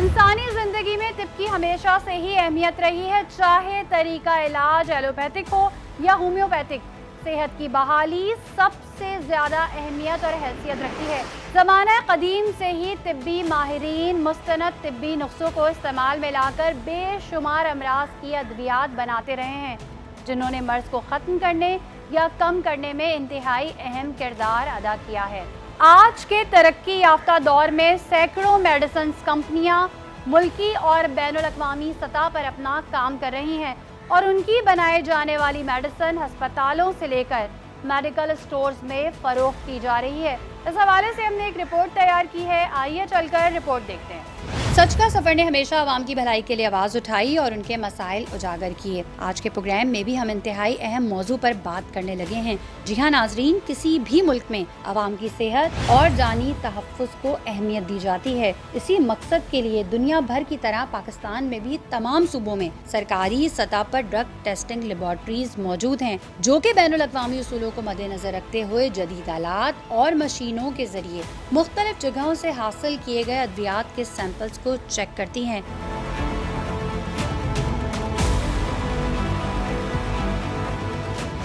इंसानी जिंदगी में तिब की हमेशा से ही अहमियत रही है, चाहे तरीका इलाज एलोपैथिक हो या होम्योपैथिक। सेहत की बहाली सबसे ज्यादा अहमियत और हैसियत रखती है। ज़माना कदीम से ही तिब्बी माहिरीन मुस्तनद तिब्बी नुस्खों को इस्तेमाल में लाकर बेशुमार अमराज की अद्वियात बनाते रहे हैं, जिन्होंने मर्ज को ख़त्म करने या कम करने में इंतहाई अहम किरदार अदा किया है। आज के तरक्की याफ्ता दौर में सैकड़ों मेडिसिन कंपनियां मुल्की और बैनुल-अक़वामी सतह पर अपना काम कर रही हैं और उनकी बनाए जाने वाली मेडिसिन अस्पतालों से लेकर मेडिकल स्टोर्स में फ़रोख्त की जा रही है। इस हवाले से हमने एक रिपोर्ट तैयार की है, आइए चलकर रिपोर्ट देखते हैं। सच का सफ़र ने हमेशा आवाम की भलाई के लिए आवाज़ उठाई और उनके मसाइल उजागर किए। आज के प्रोग्राम में भी हम इंतहाई अहम मौजू पर बात करने लगे हैं। जी हाँ नाजरीन, किसी भी मुल्क में आवाम की सेहत और जानी तहफ़्फ़ुज़ को अहमियत दी जाती है। इसी मकसद के लिए दुनिया भर की तरह पाकिस्तान में भी तमाम सूबों में सरकारी सतह पर ड्रग टेस्टिंग लेबॉर्ट्रीज मौजूद हैं, जो कि बैनुल-अक़वामी उसूलों को मद्देनजर रखते हुए जदीद आलात और मशीनों के जरिए मुख्तलिफ जगहों से हासिल किए गए अद्वियात के सैंपल्स को चेक करती हैं।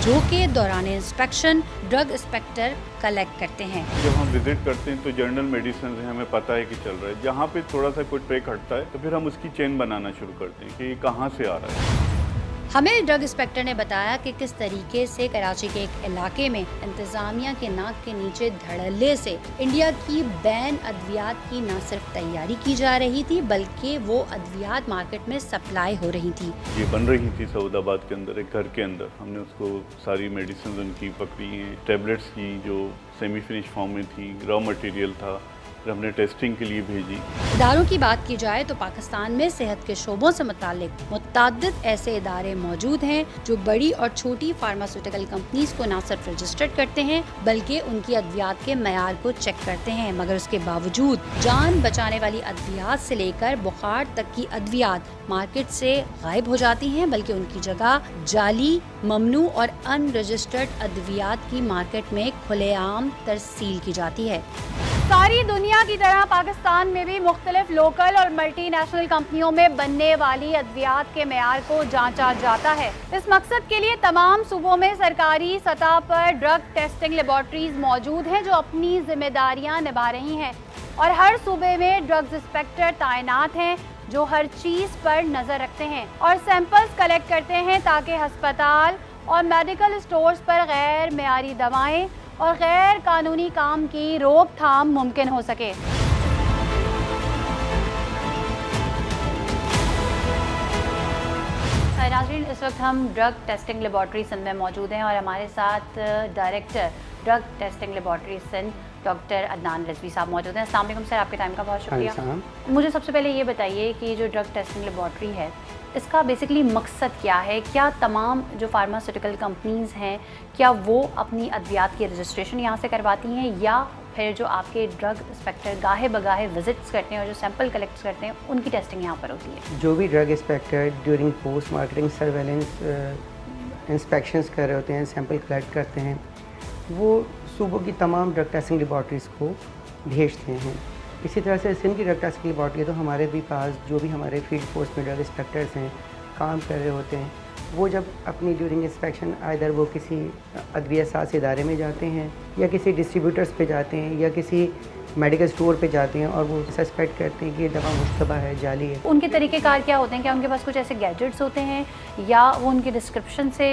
जो के दौरान इंस्पेक्शन ड्रग इंस्पेक्टर कलेक्ट करते हैं। जब हम विजिट करते हैं तो जनरल मेडिसिन है, हमें पता है कि चल रहा है। जहाँ पे थोड़ा सा कोई ट्रैक हटता है तो फिर हम उसकी चेन बनाना शुरू करते हैं कि ये कहाँ से आ रहा है। हमें ड्रग इंस्पेक्टर ने बताया कि किस तरीके से कराची के एक इलाके में इंतजामिया के नाक के नीचे धड़ल्ले से इंडिया की बैन अद्वियात की न सिर्फ तैयारी की जा रही थी, बल्कि वो अद्वियात मार्केट में सप्लाई हो रही थी। ये बन रही थी सऊदाबाद के अंदर, एक घर के अंदर। हमने उसको सारी मेडिसिन उनकी पकड़ी हैं, टैबलेट्स की जो सेमी फिनिश फॉर्म में थी, रॉ मटेरियल था, फिर हमने टेस्टिंग के लिए भेजी। इदारों की बात की जाए तो पाकिस्तान में सेहत के शोबों से मुताल्लिक मुतअद्दिद ऐसे इदारे मौजूद हैं जो बड़ी और छोटी फार्मास्यूटिकल कंपनीज को न सिर्फ रजिस्टर्ड करते हैं बल्कि उनकी अद्वियात के मयार को चेक करते हैं, मगर उसके बावजूद जान बचाने वाली अद्वियात से लेकर बुखार तक की अद्वियात मार्केट से गायब हो जाती हैं, बल्कि उनकी जगह जाली, ममनू और अनरजिस्टर्ड अद्वियात की मार्केट में खुलेआम तरसील की जाती है। सारी दुनिया की तरह पाकिस्तान में भी मुख्तलिफ लोकल और मल्टीनेशनल कंपनियों में बनने वाली अद्वियात के मेयार को जांचा जाता है। इस मकसद के लिए तमाम सूबों में सरकारी सतह पर ड्रग टेस्टिंग लेबॉर्ट्रीज मौजूद हैं जो अपनी जिम्मेदारियां निभा रही हैं, और हर सूबे में ड्रग्स इंस्पेक्टर तैनात हैं जो हर चीज़ पर नज़र रखते हैं और सैंपल्स कलेक्ट करते हैं ताकि हस्पताल और मेडिकल स्टोर्स पर गैर मेयारी दवाएं और गैर कानूनी काम की रोकथाम मुमकिन हो सके। नाज़रीन, इस वक्त हम ड्रग टेस्टिंग लेबॉर्ट्री सिंध में मौजूद हैं और हमारे साथ director drug testing laboratory Sindh doctor Adnan Rizvi साहब मौजूद हैं। अस्सलाम वालेकुम सर, आपके टाइम का बहुत शुक्रिया। मुझे सबसे पहले ये बताइए कि जो ड्रग टेस्टिंग लेबॉर्ट्री है इसका बेसिकली मकसद क्या है? क्या तमाम जो फार्मास्यूटिकल कंपनीज़ हैं क्या वो अपनी अद्वियात की रजिस्ट्रेशन यहाँ से करवाती हैं, या फिर जो आपके ड्रग इंस्पेक्टर गाहे बगाहे विजिट्स करते हैं और जो सैंपल कलेक्ट करते हैं उनकी टेस्टिंग यहाँ पर होती है? जो भी drug inspector during post marketing surveillance inspections कर रहे होते हैं, सैंपल कलेक्ट करते हैं, वो सूबों की तमाम ड्रग टेस्टिंग लेबॉर्ट्रीज़ को भेजते हैं। इसी तरह से सिंध की ड्रग टेस्टिंग लेबॉर्ट्री तो हमारे भी पास जो भी हमारे फील्ड पोस्ट में ड्रग इंस्पेक्टर्स हैं काम कर रहे होते हैं, वो जब अपनी ड्यूरिंग इंस्पेक्शन आइदर वो किसी अदविया साज इदारे में जाते हैं या किसी डिस्ट्रीब्यूटर्स पे जाते हैं या किसी मेडिकल स्टोर पे जाते हैं और वो सस्पेक्ट करते हैं कि ये दवा मुश्तबा है, जाली है। उनके तरीक़ेकार क्या होते हैं? क्या उनके पास कुछ ऐसे गैजेट्स होते हैं या वो उनके डिस्क्रिप्शन से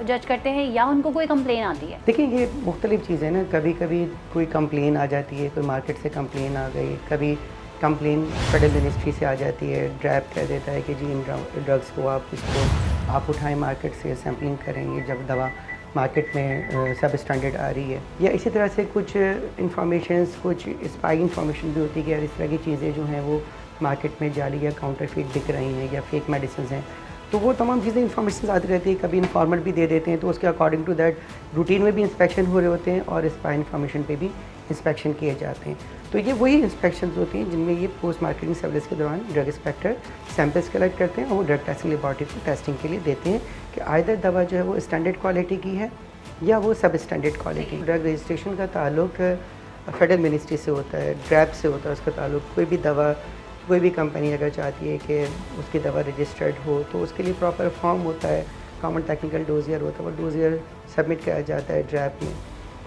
जज करते हैं या उनको कोई कंप्लेन आती है? देखिए ये मुख्तलिफ चीज़ें ना, कभी कभी कोई कंप्लेन आ जाती है, कोई मार्केट से कंप्लेन आ गई, कभी कंप्लेन फेडरल मिनिस्ट्री से आ जाती है, ड्रैप कह देता है कि जी इन ड्रग्स को आप उठाएं मार्केट से, सैम्पलिंग करेंगे जब दवा मार्केट में सब स्टैंडर्ड आ रही है। या इसी तरह से कुछ इंफॉर्मेशंस, कुछ स्पाई इंफॉर्मेशन भी होती है कि यार इस तरह की चीज़ें जो हैं वो मार्केट में जाली या काउंटरफीट बिक रही हैं या फेक मेडिसिन हैं, तो वो तमाम चीज़ें इंफॉर्मेशन आती रहती है। कभी इन्फॉर्मर भी दे देते हैं तो उसके अकॉर्डिंग टू दैट रूटीन में भी इंस्पेक्शन हो रहे होते हैं और स्पाई इंफॉर्मेशन पे भी इंस्पेक्शन किए जाते हैं। तो ये वही इंस्पेक्शन होती हैं जिनमें ये पोस्ट मार्केटिंग सर्विस के दौरान ड्रग इंस्पेक्टर सैंपल्स कलेक्ट करते हैं और वो ड्रग टेस्टिंग लेबॉर्ट्री को टेस्टिंग के लिए देते हैं कि आइदर दवा जो है वो स्टैंडर्ड क्वालिटी की है या वो सब स्टैंडर्ड क्वालिटी। ड्रग रजिस्ट्रेशन का ताल्लुक फेडरल मिनिस्ट्री से होता है, ड्रैप से होता है उसका ताल्लुक। कोई भी दवा कोई भी कंपनी अगर चाहती है कि उसकी दवा रजिस्टर्ड हो तो उसके लिए प्रॉपर फॉर्म होता है, कॉमन टेक्निकल डोजियर होता है, वो डोजियर सबमिट किया जाता है ड्रैप में,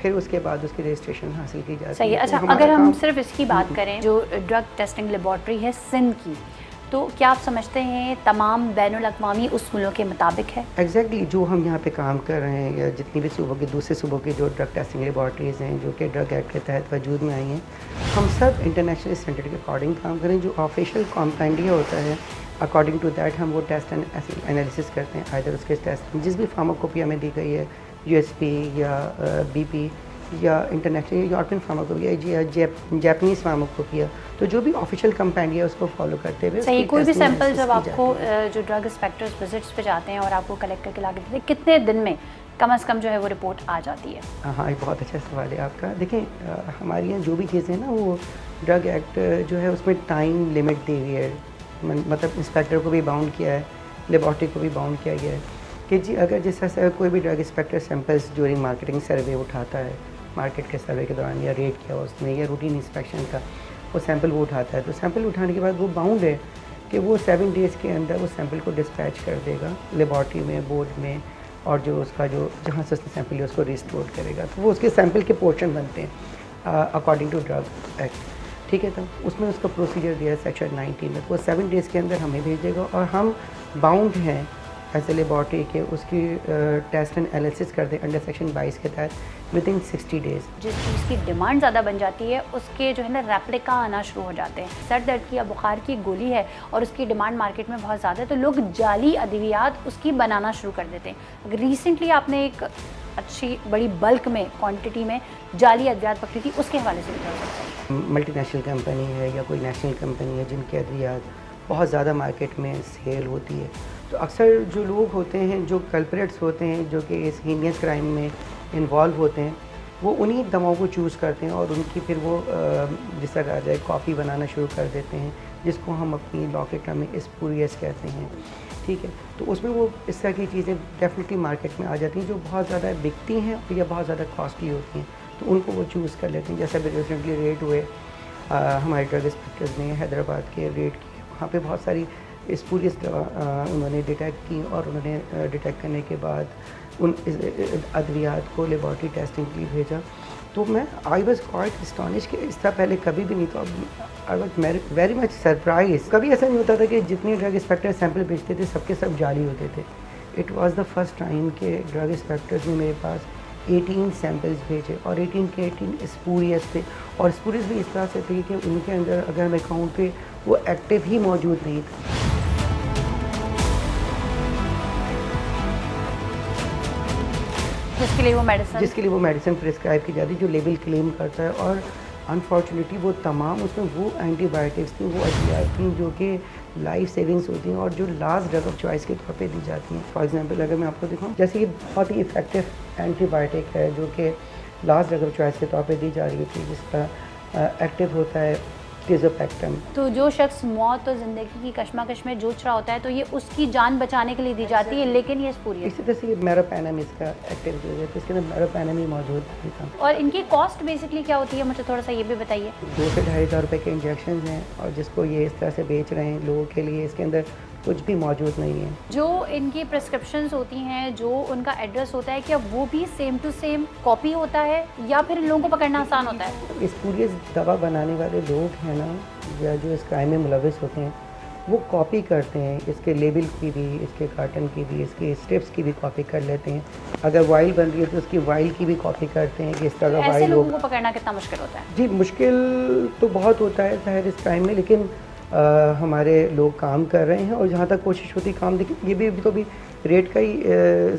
फिर उसके बाद उसकी रजिस्ट्रेशन हासिल की जाती है। सही है। अच्छा, अगर हम सिर्फ इसकी बात करें, जो ड्रग टेस्टिंग लेबॉर्ट्री है सिंध की, तो क्या आप समझते हैं तमाम बैनुल-अक़वामी उसूलों के मुताबिक है? एग्जैक्टली जो हम यहाँ पे काम कर रहे हैं या जितनी भी सूबों की दूसरे सूबों की जो ड्रग टेस्टिंग लेबॉर्ट्रीज़ हैं जो कि ड्रग एक्ट के तहत वजूद में आई हैं, हम सब इंटरनेशनल स्टैंडर्ड के अकॉर्डिंग काम करें। जो ऑफिशियल कॉम्पेंडिया होता है अकॉर्डिंग टू दैट हम वो टेस्ट एंड एनालिसिस करते हैं। आइदर उसके टेस्ट जिस भी फार्माकोपिया में दी गई है, यूएसपी या बीपी या इंटरनेशनल यूरोपियन फार्माकोपिया या जापानीज़ फार्माकोपिया, तो जो भी ऑफिशियल कंपेंडिया उसको फॉलो करते हुए सही। कोई भी सैंपल जब आपको जो ड्रग इंस्पेक्टर्स विजिट्स पे जाते हैं और आपको कलेक्ट करके ला के देते हैं, कितने दिन में कम से कम जो है वो रिपोर्ट आ जाती है? हाँ, ये बहुत अच्छा सवाल है आपका। देखें, हमारे यहाँ जो भी चीज़ें हैं ना, वो ड्रग एक्ट जो है उसमें टाइम लिमिट दी हुई है, मतलब इंस्पेक्टर को भी बाउंड किया है, लेबॉर्ट्री को भी बाउंड किया गया है कि जी अगर जिस तरह से कोई भी drug inspector samples during marketing survey उठाता है, मार्केट के सर्वे के दौरान या रेड किया उसने या रूटीन इंस्पेक्शन का वो सैंपल वो उठाता है, तो सैंपल उठाने के बाद वो बाउंड है कि वो 7 डेज़ के अंदर वो सैंपल को डिस्पैच कर देगा लेबॉर्ट्री में, बोर्ड में, और जो उसका जो जहाँ से उसने सैंपल लिया उसको रिस्टोर करेगा। तो वो उसके सैंपल के पोर्शन बनते हैं अकॉर्डिंग टू ड्रग एक्ट, ठीक है। तो उसमें उसका प्रोसीजर दिया है सेक्शन 19 में, तो वो 7 डेज़ के अंदर हमें भेजेगा और हम बाउंड हैं एज ए लेबॉर्ट्री के उसकी टेस्ट एंड एनालिसिस कर दें अंडर सेक्शन 22 के तहत विदिन 60 डेज़। जिस चीज़ की डिमांड ज़्यादा बन जाती है उसके जो है ना रेप्लिका आना शुरू हो जाते हैं। सर दर्द की या बुखार की गोली है और उसकी डिमांड मार्केट में बहुत ज़्यादा है, तो लोग जाली अद्वियात उसकी बनाना शुरू कर देते हैं। अगर रिसेंटली आपने एक अच्छी बड़ी बल्क में क्वांटिटी में जाली अद्वियात पकड़ी थी, उसके हवाले से बता सकते हैं? मल्टीनेशनल कंपनी है या कोई नेशनल कंपनी है जिनकी अद्वियात बहुत ज़्यादा मार्केट में सेल होती है, तो अक्सर जो लोग होते हैं, जो कल्प्रेट्स होते हैं, जो कि इस हीनियस क्राइम में इन्वॉल्व होते हैं, वो उन्हीं दवाओं को चूज़ करते हैं और उनकी फिर वो जिस तरह कहा जाए कॉपी बनाना शुरू कर देते हैं, जिसको हम अपनी लॉ के टर्म में स्पूरियस कहते हैं, ठीक है। तो उसमें वो इस तरह की चीज़ें डेफिनेटली मार्केट में आ जाती हैं जो बहुत ज़्यादा बिकती हैं या बहुत ज़्यादा कॉस्टली होती हैं, तो उनको वो चूज़ कर लेते हैं। जैसे अभी रिसेंटली रेड हुए हमारे ड्रग इंस्पेक्टर्स ने हैदराबाद के रेड किए, वहाँ पे बहुत सारी स्पूरियस दवा उन्होंने डिटेक्ट की और उन्होंने डिटेक्ट करने के बाद उन अद्वियात को लेबॉर्ट्री टेस्टिंग के लिए भेजा। तो आई वॉज क्वाइट एस्टॉनिश कि इस तरह पहले कभी भी नहीं। तो I was very much surprise. कभी ऐसा नहीं होता था कि जितने ड्रग इंस्पेक्टर सैंपल भेजते थे सबके सब जाली होते थे। It was the first time के ड्रग इंस्पेक्टर्स ने मेरे पास 18 सैंपल्स भेजे और 18 के 18 स्पूरियस थे, और स्पूरियस भी इस तरह से थे कि उनके अंदर अगर मैं कहूँ कि वो एक्टिव ही मौजूद नहीं था। जिसके लिए वो मेडिसिन प्रिस्क्राइब की जाती है जो लेबल क्लेम करता है, और अनफॉर्चुनेटली वो तमाम उसमें वो एंटीबायोटिक्स थी, वो अद्वियात थी जो कि लाइफ सेविंग्स होती हैं और जो लास्ट ड्रग ऑफ चॉइस के तौर पे दी जाती हैं। फॉर एग्जांपल अगर मैं आपको दिखाऊं, जैसे ये बहुत ही इफेक्टिव एंटीबायोटिक है जो कि लास्ट ड्रग ऑफ चॉइस के तौर पे दी जा रही थी, जिसका एक्टिव होता है टिज़ोपेक्टम। तो जो शख्स मौत और ज़िंदगी की कश्मकश में जूझ रहा होता है तो ये उसकी जान बचाने के लिए दी जाती है, लेकिन ये स्पूरियस इसी तरह से मेरोपेनम इसका एक्टिव डोज है, तो इसके अंदर मेरोपेनम ही मौजूद था। और इनकी कॉस्ट बेसिकली क्या होती है, मुझे थोड़ा सा ये भी बताइए। 2 से 2,500 रुपये के इंजेक्शन हैं, और जिसको ये इस तरह से बेच रहे हैं लोगों के लिए, इसके अंदर कुछ भी मौजूद नहीं है। जो इनकी प्रिस्क्रिप्शंस होती हैं, जो उनका एड्रेस होता है, क्या वो भी सेम टू सेम कॉपी होता है या फिर इन लोगों को पकड़ना आसान होता है? इस पूरी दवा बनाने वाले लोग हैं ना, या जो इस क्राइम में मुलविस होते हैं, वो कॉपी करते हैं, इसके लेबल की भी, इसके कार्टन की भी, इसके स्ट्रिप्स की भी कॉपी कर लेते हैं। अगर वाइल बन रही है तो उसकी वाइल की भी कॉपी करते हैं कि इस तरह का वाइल। ऐसे लोगों को पकड़ना कितना मुश्किल होता है? जी, मुश्किल तो बहुत होता है ज़ाहिर इस क्राइम में, लेकिन हमारे लोग काम कर रहे हैं और जहाँ तक कोशिश होती है काम, देखिए ये भी अभी तो भी रेट का ही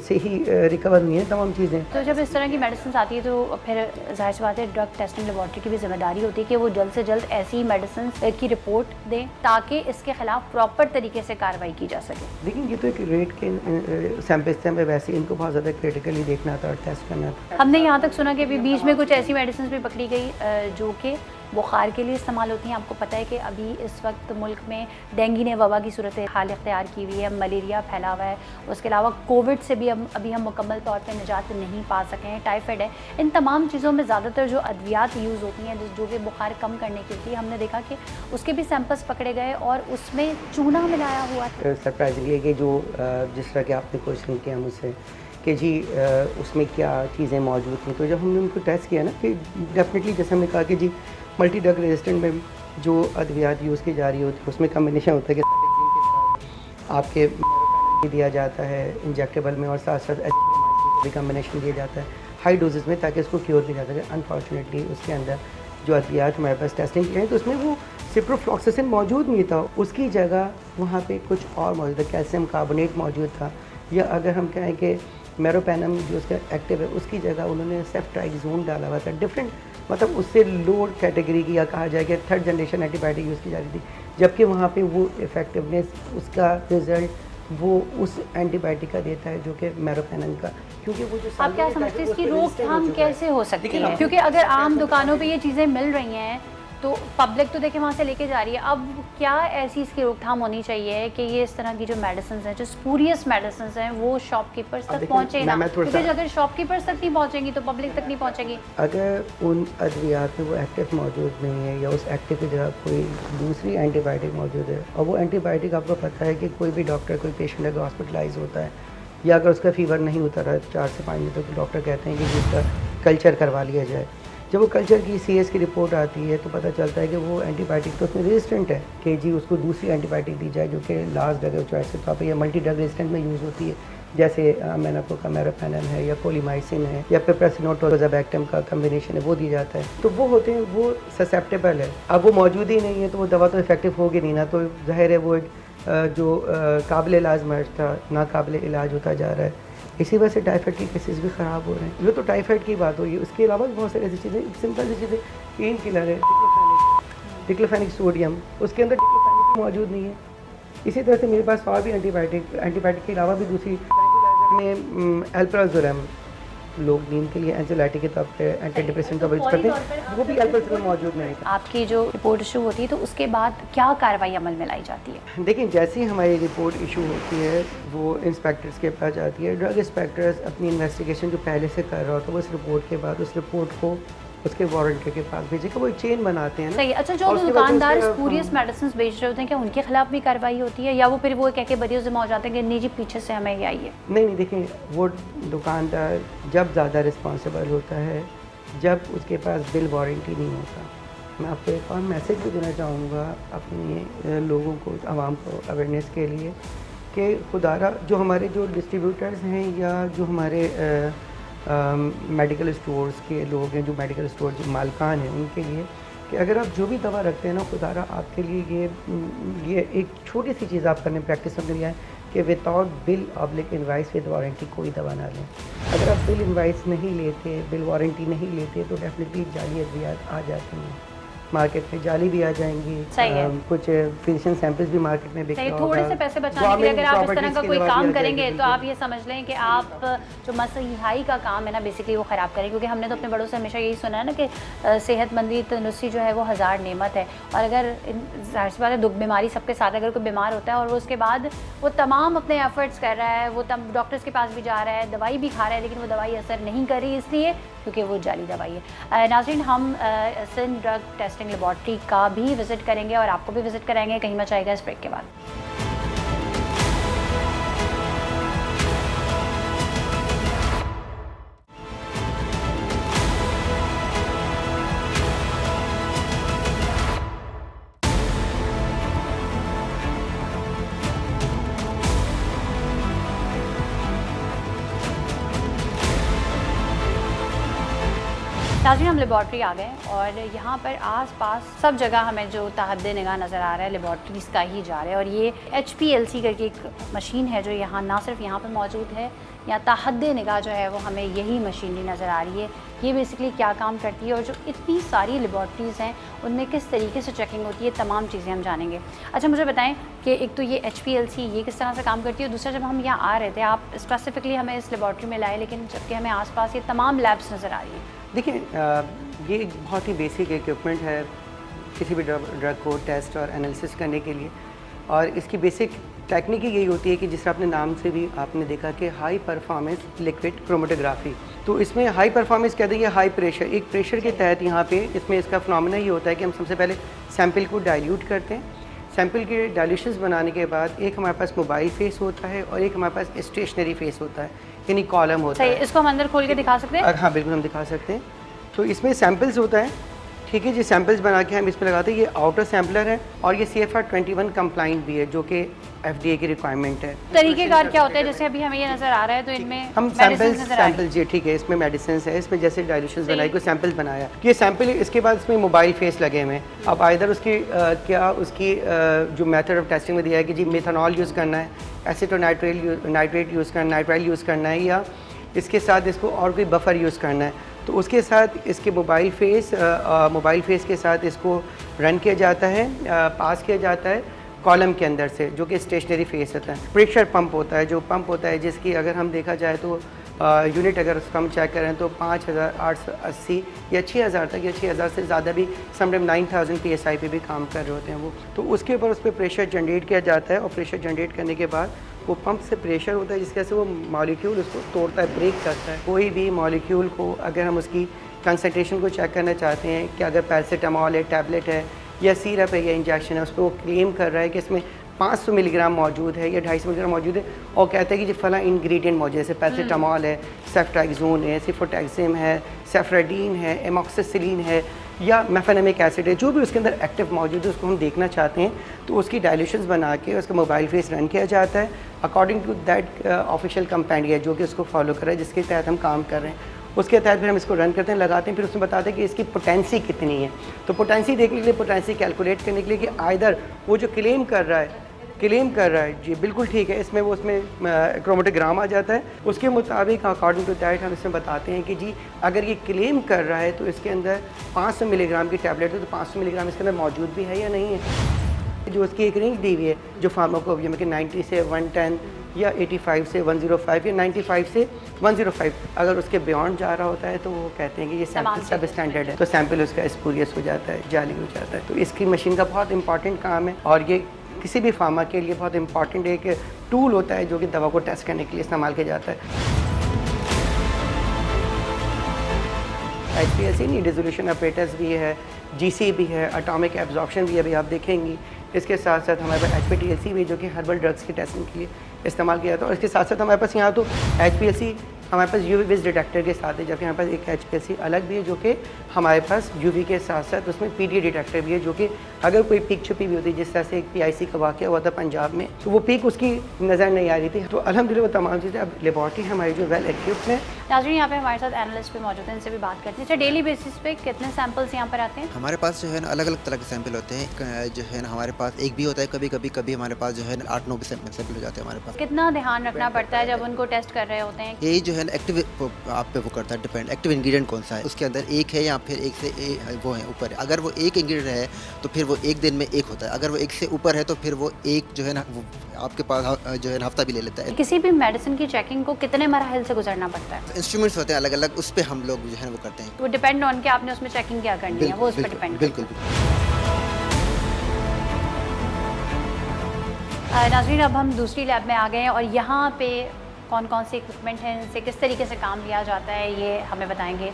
से ही रिकवर हुई है तमाम चीज़ें। तो जब इस तरह की मेडिसिन आती है तो फिर जाहिर सी बात है ड्रग टेस्टिंग लेबॉर्ट्री की भी जिम्मेदारी होती है कि वो जल्द से जल्द ऐसी मेडिसिन की रिपोर्ट दें ताकि इसके खिलाफ प्रॉपर तरीके से कार्रवाई की जा सके। लेकिन ये तो एक रेट के सैंपल्स थे, वैसे इनको बहुत ज़्यादा क्रिटिकली देखना था और टेस्ट करना था। हमने यहाँ तक सुना कि अभी बीच में कुछ ऐसी मेडिसिन भी पकड़ी गई जो कि बुखार के लिए इस्तेमाल होती हैं। आपको पता है कि अभी इस वक्त मुल्क में डेंगू ने वबा की सूरत हाल इख्तियार की हुई है, मलेरिया फैला हुआ है, उसके अलावा कोविड से भी अभी हम मुकम्मल तौर पर निजात नहीं पा सके हैं, टाइफाइड है। इन तमाम चीज़ों में ज़्यादातर जो अद्वियात यूज़ होती हैं जो कि बुखार कम करने की होती है, हमने देखा कि उसके भी सैंपल्स पकड़े गए और उसमें चूना मिलाया हुआ था। सरप्राइजिंग ये कि जो जिस तरह के आपने क्वेश्चन किया मुझसे कि जी उसमें क्या चीज़ें मौजूद थी, तो जब हमने उनको टेस्ट किया ना कि डेफिनेटली जैसे हमने कहा कि जी मल्टी ड्रग रेजिस्टेंट में जो अद्वियात यूज़ की जा रही होती है उसमें कम्बिनेशन होता है कि आपके भी दिया जाता है इंजेक्टेबल में और साथ साथ भी कम्बिनेशन दिया जाता है हाई डोजेस में ताकि इसको क्योर किया जा सके। अनफॉर्चुनेटली उसके अंदर जो अद्वियात हमारे पास टेस्टिंग किए हैं तो उसमें वो सिप्रोफ्लॉक्सासिन मौजूद नहीं था, उसकी जगह वहाँ पे कुछ और मौजूद था, कैल्शियम कार्बोनेट मौजूद था, या अगर हम कहें कि मेरोपेनम जो उसका एक्टिव है उसकी जगह उन्होंने सेफ्ट्राइक्सोन डाला हुआ था, डिफरेंट मतलब उससे लो कैटेगरी की या कहा जाए कि थर्ड जनरेशन एंटीबायोटिक यूज़ की जा रही थी, जबकि वहाँ पे वो इफ़ेक्टिवनेस उसका रिज़ल्ट वो उस एंटीबायोटिक का देता है जो कि मेरोपेनम का, क्योंकि वो जो आप क्या समझते हैं इसकी रोकथाम कैसे हो सकती है? क्योंकि अगर आम दुकानों पे ये चीज़ें मिल रही हैं तो पब्लिक तो देखिए वहाँ से लेके जा रही है, अब क्या ऐसी इसकी रोकथाम होनी चाहिए कि ये इस तरह की जो मेडिसिन हैं, जो स्पूरियस मेडिसिन हैं, वो शॉपकीपर्स तक पहुँचे ना, क्योंकि अगर शॉपकीपर्स तक नहीं पहुँचेंगी तो पब्लिक तक नहीं पहुँचेगी। अगर उन अद्वियात में वो एक्टिव मौजूद नहीं है या उस एक्टिव की जगह कोई दूसरी एंटीबायोटिक मौजूद है, और वो एंटीबायोटिक आपको पता है कि कोई भी डॉक्टर कोई पेशेंट अगर हॉस्पिटलाइज होता है या अगर उसका फीवर नहीं उतरा 4 से 5 दिन तक, तो डॉक्टर कहते हैं कि जिसका कल्चर करवा लिया जाए। जब वो कल्चर की CS की रिपोर्ट आती है तो पता चलता है कि वो एंटीबायोटिक तो उसमें रेजिस्टेंट है कि जी उसको दूसरी एंटीबायोटिक दी जाए जो कि लास्ट ड्रग ऑफ चॉइस के तौर पर या मल्टी ड्रग रेजिस्टेंट में यूज़ होती है, जैसे मैंने आपको कहा मेरोपेनम है या कोलिमाइसिन है या पिप्रासिनोटोज़ोबैक्टम का कम्बिनेशन है वो दिया जाता है, तो वो होते हैं वो ससेप्टेबल है। अब वो मौजूद ही नहीं है तो वो दवा तो इफेक्टिव होगी नहीं ना, तो ज़ाहिर है वो एक जो काबिल इलाज मर्ज था नाकाबिल इलाज होता जा रहा है। इसी वजह से टाइफाइड के केसेस भी ख़राब हो रहे हैं। ये तो टाइफाइड की बात हुई, उसके अलावा भी बहुत सारी ऐसी चीज़ें, सिंपल सी चीज़ें, पेन किलर है डिक्लोफेनिक सोडियम, उसके अंदर डिक्लोफेनिक मौजूद नहीं है। इसी तरह से मेरे पास और भी एंटीबायोटिक के अलावा भी दूसरी में एल्प्राजोलम लोग नींद के लिए एंजाइटी के तौर पे एंटी डिप्रेसेंट का यूज़ करते हैं, वो भी एल्प्राजोलम मौजूद नहीं था। आपकी जो रिपोर्ट इशू होती है तो उसके बाद क्या कार्रवाई अमल में लाई जाती है? देखिए जैसे ही हमारी रिपोर्ट इशू होती है वो इंस्पेक्टर्स के पास जाती है, ड्रग इंस्पेक्टर्स अपनी इन्वेस्टिगेशन जो पहले से कर रहा होता है वो इस रिपोर्ट के बाद उस रिपोर्ट को उसके वारंटी के पास भेजेगा, वो एक चेन बनाते हैं ना। सही। अच्छा, जो दुकानदार स्पूरियस मेडिसिन बेच रहे होते हैं क्या उनके खिलाफ भी कार्रवाई होती है या वो फिर वो कह के बरियों ज़िम्मा हो जाते हैं कि नहीं जी पीछे से हमें ये आई है? नहीं, देखिए वो दुकानदार जब ज़्यादा रिस्पॉन्सिबल होता है जब उसके पास बिल वारंटी नहीं होता। मैं आपको एक और मैसेज भी देना चाहूँगा अपने लोगों को, आवाम को अवेयरनेस के लिए कि खुदारा जो हमारे जो डिस्ट्रीब्यूटर्स हैं या जो हमारे मेडिकल स्टोर्स के लोग हैं, जो मेडिकल स्टोर जो मालकान हैं, उनके लिए कि अगर आप जो भी दवा रखते हैं ना खुदारा आपके लिए ये एक छोटी सी चीज़ आप करने प्रैक्टिस में लिया है कि without bill oblique invoice with warranty कोई दवा ना लें। अगर आप बिल इनवाइस नहीं लेते, बिल वारंटी नहीं लेते तो डेफिनेटली जाली अद्वियात आ जाती हैं मार्केट में, जाली भी आ जाएंगी। सही है। कुछ फिजिशियन सैंपल्स भी मार्केट में बिक रहा होगा। थोड़े से पैसे बचाने के लिए अगर आप इस तरह का कोई काम करेंगे तो आप ये समझ लें कि आप जो मसहिहाई का काम है ना बेसिकली वो ख़राब करें, क्योंकि हमने तो अपने बड़ों से हमेशा यही सुना है ना कि सेहतमंदी तंदुरुस्ती जो है वो 1000 नेमत है, और अगर ज़ाहिर सी बात है दुख बीमारी सबके साथ, अगर कोई बीमार होता है और वो उसके बाद वो तमाम अपने एफर्ट्स कर रहा है, वो डॉक्टर्स के पास भी जा रहा है, दवाई भी खा रहा है, लेकिन वो दवाई असर नहीं कर रही इसलिए क्योंकि वो जाली दवाई है। नाज़रीन, हम सिंध ड्रग टेस्टिंग लेबॉर्ट्री का भी विज़िट करेंगे और आपको भी विज़िट कराएंगे, कहीं मच आएगा इस ब्रेक के बाद। नाज़रीन, हम लेबॉर्ट्री आ गए और यहाँ पर आसपास सब जगह हमें जो तहद्दे निगाह नज़र आ रहा है लेबॉर्ट्रीज़ का ही जा रहा है, और ये HPLC करके एक मशीन है जो यहाँ ना सिर्फ यहाँ पर मौजूद है, या तहद्दे निगाह जो है वो हमें यही मशीनरी नज़र आ रही है। ये बेसिकली क्या काम करती है और जो इतनी सारी लेबॉर्ट्रीज़ हैं उनमें किस तरीके से चेकिंग होती है, तमाम चीज़ें हम जानेंगे। अच्छा, मुझे बताएं कि एक तो ये HPLC ये किस तरह से काम करती है, दूसरा जब हम यहाँ आ रहे थे आप स्पेसिफिकली हमें इस लेबॉर्ट्री में लाए, लेकिन जबकि हमें आसपास ये तमाम लैब्स नज़र आ रही हैं। देखिए ये एक बहुत ही बेसिक इक्विपमेंट है किसी भी ड्रग को टेस्ट और एनालिसिस करने के लिए, और इसकी बेसिक टेक्निक ही यही होती है कि जिस अपने नाम से भी आपने देखा कि हाई परफॉर्मेंस लिक्विड क्रोमेटोग्राफी। तो इसमें हाई परफॉर्मेंस कहते हैं, ये हाई प्रेशर, एक प्रेशर के तहत यहाँ पे इसमें इसका फिनोमेना ये होता है कि हम सबसे पहले सैंपल को डाइल्यूट करते हैं। सैंपल के डाइल्यूशंस बनाने के बाद एक हमारे पास मोबाइल फेस होता है और एक हमारे पास स्टेशनरी फेस होता है, यानी कॉलम होता है। इसको हम अंदर खोल के दिखा सकते हैं? हाँ बिल्कुल, हम दिखा सकते हैं। तो इसमें सैंपल्स होता है, ठीक है जी। सैंपल्स बना के हम इस पर लगाते हैं। ये आउटर सैम्पलर है और ये CFR 21 कंप्लाइंट भी है, जो कि FDA की रिक्वायरमेंट है। तरीकेकार क्या होता है? जैसे अभी हमें ये नज़र आ रहा है, तो इनमें हम सैंपल्स जी ठीक है, इसमें मेडिसिन है, इसमें जैसे डाइल्यूशंस बनाई को सैंपल्स बनाया, ये सैंपल, इसके बाद इसमें मोबाइल फेस लगे हुए हैं। अब आइदर उसकी क्या उसकी जो मेथड ऑफ टेस्टिंग में दिया है कि जी मेथनॉल यूज़ करना है, नाइट्रेट यूज़ करना, नाइट्राइल यूज़ करना है, या इसके साथ इसको और कोई बफर यूज़ करना है। तो उसके साथ इसके मोबाइल फेस के साथ इसको रन किया जाता है, पास किया जाता है कॉलम के अंदर से, जो कि स्टेशनरी फेस होता है। प्रेशर पंप होता है, जो पंप होता है जिसकी अगर हम देखा जाए तो यूनिट अगर उसका हम चेक करें तो 5880 या 6000 तक, या 6000 से ज़्यादा भी, समटाइम 9000 PSI पे भी काम कर रहे होते हैं वो। तो उसके ऊपर उस पर प्रेशर जनरेट किया जाता है, और प्रेशर जनरेट करने के बाद वो पंप से प्रेशर होता है जिसके से वो मॉलिक्यूल उसको तोड़ता है, ब्रेक करता है। कोई भी मॉलिक्यूल को अगर हम उसकी कंसनट्रेशन को चेक करना चाहते हैं कि अगर पैरासीटामॉल है, टैबलेट है, या सिरप है, या इंजेक्शन है, उस पर वो क्लेम कर रहा है कि इसमें 500 मिलीग्राम मौजूद है या 250 मिलीग्राम मौजूद है, और कहता है कि जो फला इंग्रेडिएंट मौजूद है, जैसे पैरासीटामॉल है, सेफ्ट्राक्सोन है, सिफोटैक्सिम है, सेफ्राडीन है, एमॉक्सिसिलिन है, या मेफेनेमिक एसिड है, जो भी उसके अंदर एक्टिव मौजूद है उसको हम देखना चाहते हैं, तो उसकी डाइल्यूशंस बना के उसका मोबाइल फेस रन किया जाता है according to that official compendia जो कि उसको फॉलो कर रहा है, जिसके तहत हम काम कर रहे हैं। उसके तहत फिर हम इसको रन करते हैं, लगाते हैं, फिर उसमें बताते हैं कि इसकी पोटेंसी कितनी है। तो पोटेंसी देखने के लिए, पोटेंसी कैलकुलेट करने के लिए कि आइदर वो जो क्लेम कर रहा है जी बिल्कुल ठीक है, इसमें वो उसमें क्रोमेटोग्राम आ जाता है, उसके मुताबिक अकॉर्डिंग टू दैट हम इसमें बताते हैं कि जी अगर ये क्लेम कर रहा है तो इसके अंदर 500 मिलीग्राम की टैबलेट है, तो 500 मिलीग्राम इसके अंदर मौजूद भी है या नहीं है। जो उसकी एक रेंज दी हुई है जो फार्माकोपिया में कि 90 से 110 या 85 से 105 या 95 से 105, अगर उसके बियॉन्ड जा रहा होता है तो वो कहते हैं कि ये सैंपल सब स्टैंडर्ड है, तो सैंपल उसका स्पूरियस हो जाता है, जाली हो जाता है। तो इसकी मशीन का बहुत इंपॉर्टेंट काम है, और ये किसी भी फार्मा के लिए बहुत इंपॉर्टेंट एक टूल होता है जो कि दवा को टेस्ट करने के लिए इस्तेमाल किया जाता है। HPLC नहीं, डिसोल्यूशन अपरेटस भी है, GC भी है, एटॉमिक एब्जॉर्प्शन भी अभी आप देखेंगी। इसके साथ साथ हमारे पास HPLC भी है जो कि हर्बल ड्रग्स की टेस्टिंग के लिए इस्तेमाल किया जाता है। और इसके साथ साथ हमारे पास यहाँ तो HPLC हमारे पास UV विज डिटेक्टर के साथ है, जबकि हमारे पास एक HPLC अलग भी है जो कि हमारे पास UV के साथ साथ उसमें PD डिटेक्टर भी है, जो कि अगर कोई पीक छुपी हुई होती है, जिस तरह से एक PIC का वाक़या हुआ था पंजाब में, तो वो पीक उसकी नज़र नहीं आ रही थी। तो अल्हम्दुलिल्लाह वो तमाम चीज़ें अब लेबॉर्ट्री हमारी जो वेल इक्विप्ड है। नाज़रीन यहाँ पे हमारे साथ एनालिस्ट पे मौजूद हैं, इनसे भी बात करते हैं। अच्छा, डेली बेसिस पे कितने सैंपल्स यहाँ पर आते हैं? हमारे पास जो है ना अलग अलग तरह के सैंपल होते हैं, जो है ना हमारे पास एक भी होता है, कभी हमारे पास जो है ना 8-9 भी सैंपल हो जाते हैं हमारे पास। कितना ध्यान रखना पड़ता है जब उनको टेस्ट कर रहे होते हैं? यही जो है ना एक्टिव आप पे वो करता है, डिपेंड एक्टिव इंग्रेडिएंट कौन सा है, उसके अंदर एक है या फिर एक से वो है ऊपर है। अगर वो एक इंग्रेडिएंट है तो फिर वो एक दिन में एक होता है, अगर वो एक से ऊपर है तो फिर वो एक जो है ना वो आपके पास जो है ना हफ्ता भी ले लेता है। किसी भी मेडिसिन की चेकिंग को कितने मराहल से गुजरना पड़ता है? इंस्ट्रूमेंट्स होते हैं अलग अलग, उस पर हम लोग जो है वो करते हैं। वो डिपेंड ऑन के आपने उसमें चेकिंग क्या करनी है, वो उस पर डिपेंड। बिल्कुल। नाज़रीन, अब हम दूसरी लैब में आ गए हैं और यहाँ पे कौन कौन से इक्विपमेंट हैं, इनसे किस तरीके से काम लिया जाता है, ये हमें बताएंगे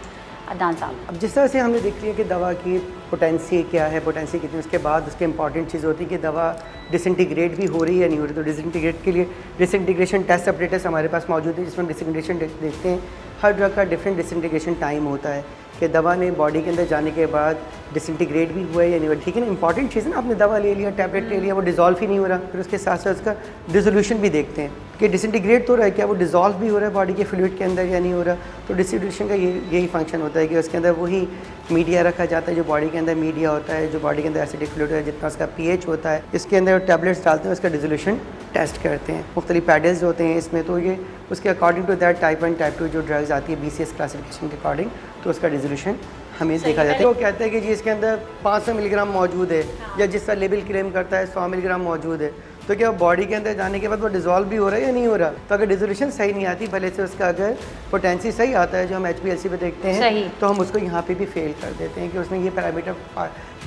अदनान साहब। अब जिस तरह से हमने देख लिया कि दवा की पोटेंसी क्या है, पोटेंसी कितनी, उसके बाद उसके इंपॉर्टेंट चीज़ होती है कि दवा डिसइंटीग्रेट भी हो रही है या नहीं हो रही। तो डिसइंटीग्रेट के लिए डिसइंटीग्रेशन टेस्ट अपरेटस हमारे पास मौजूद है, जिसमें डिसइंटीग्रेशन देखते हैं। हर ड्रग का डिफरेंट डिसइंटीग्रेशन टाइम होता है कि दवा ने बॉडी के अंदर जाने के बाद डिसइंटीग्रेट भी हुआ है या नहीं हुआ। ठीक है ना, इंपॉर्टेंट चीज़ है ना, आपने दवा ले लिया, टैबलेट ले लिया, वो डिज़ोल्व ही नहीं हो रहा, फिर उसके साथ साथ उसका डिसोल्यूशन भी देखते हैं कि डिसइंटीग्रेट तो रहा है, क्या वो डिज़ोल्व भी हो रहा है बॉडी के फ्लूइड के अंदर या नहीं हो रहा। तो डिसोल्यूशन का यही फंक्शन होता है कि उसके अंदर वही मीडिया रखा जाता है, जो बॉडी के अंदर मीडिया होता है, जो बॉडी के अंदर एसिडिक फ्लूइड है, जितना उसका pH होता है, इसके अंदर टैबलेट्स डालते हैं, उसका डिसोल्यूशन टेस्ट करते हैं। मुख्तलिफ पैडल्स होते हैं इसमें, तो ये उसके according to that type 1 type 2 जो ड्रग्स आती है BCS क्लासिफिकेशन के अकॉर्डिंग, तो उसका डिसोल्यूशन हमें देखा जाता है। वो कहते हैं कि जी इसके अंदर 500 मिलीग्राम मौजूद है, या जिस तरह लेबल क्लेम करता है 100 मिलीग्राम मौजूद है, तो क्या बॉडी के अंदर जाने के बाद वो डिजोल्व भी हो रहा है या नहीं हो रहा। तो अगर डिजोल्यूशन सही नहीं आती, भले से उसका अगर पोटेंसी सही आता है जो हम HPLC पे देखते हैं, तो हम उसको यहाँ पे भी फेल कर देते हैं कि उसने ये पैरामीटर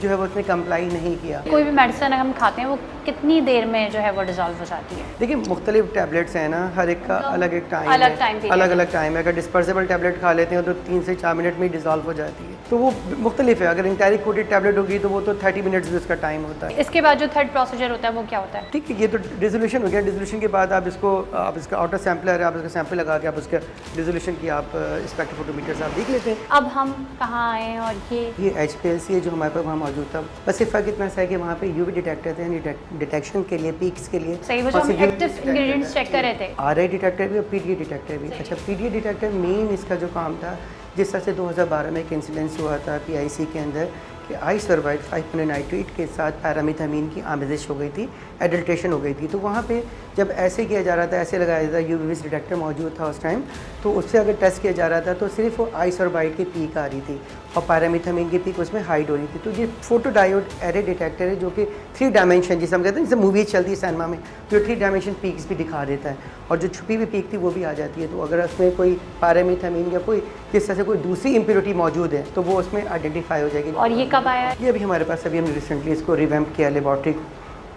जो है वो उसने कंप्लाई नहीं किया। कोई भी मेडिसिन अगर हम खाते हैं वो कितनी देर में जो है वो डिजोल्व हो जाती है? देखिए मुख्तलिफ टैबलेट्स हैं ना, हर एक का अलग एक टाइम अलग है, टाइम अलग अलग टाइम है। अगर डिस्पर्सेबल टैबलेट खा लेते हैं तो 3 से 4 मिनट में डिजोल्व हो जाती है, तो वो मुख्तलिफ है। अगर इंटायरी कोटेड टैबलेट होगी तो वो तो 30 मिनट्स भी उसका टाइम होता है। इसके बाद जो थर्ड प्रोसीजर होता है वो क्या होता है? ठीक है, ये तो डिजोल्यूशन हो गया। डिजोल्यूशन के बाद आप इसका आउटर सैम्पलर है, आप इसका सैंपल लगा के आप उसका डिजोल्यूशन की आप स्पेक्ट्रोफोटोमीटर से आप देख लेते हैं। अब हम कहाँ आए हैं और ये HPLC है जो हमारे पास वहाँ मौजूद था। बस फ़र्क इतना सा है कि वहाँ पे UV डिटेक्टर थे, यानी डिटेक्शन के लिए, पीक्स के लिए। सही, वो जो हम एक्टिव इंग्रेडिएंट्स चेक कर रहे थे। RI डिटेक्टर भी और PDA डिटेक्टर भी। अच्छा, PDA डिटेक्टर मेन इसका जो काम था, जिस तरह से 2012 में एक इंसिडेंस हुआ था PIC के अंदर कि आइसोरबाइट 500 नाइट्रेट के साथ पैरामीथामीन की आमेजिश हो गई थी, एडल्ट्रेशन हो गई थी। तो वहाँ पे जब ऐसे किया जा रहा था, ऐसे लगाया जाता था, UV डिटेक्टर मौजूद था उस टाइम, तो उससे अगर टेस्ट किया जा रहा था तो सिर्फ वो आइसोरबाइट की पीक आ रही थी और पैरामीथामीन की पीक उसमें हाइड हो रही थी। तो ये फोटो डायोड एरे डिटेक्टर है जो कि 3 डायमेंशन, जिसे हम कहते हैं, जैसे मूवीज चलती है सिनेमा में, तो 3 डायमेंशन पीक्स भी दिखा देता है और जो छुपी हुई पीक थी वो भी आ जाती है। तो अगर उसमें कोई पैरामीथामीन या कोई जिस तरह से कोई दूसरी इम्प्योरिटी मौजूद है तो वो उसमें आइडेंटिफाई हो जाएगी। और ये कब आया? ये अभी हमारे पास, अभी हमने रिसेंटली इसको रिवैम्प किया लेबॉर्ट्री को,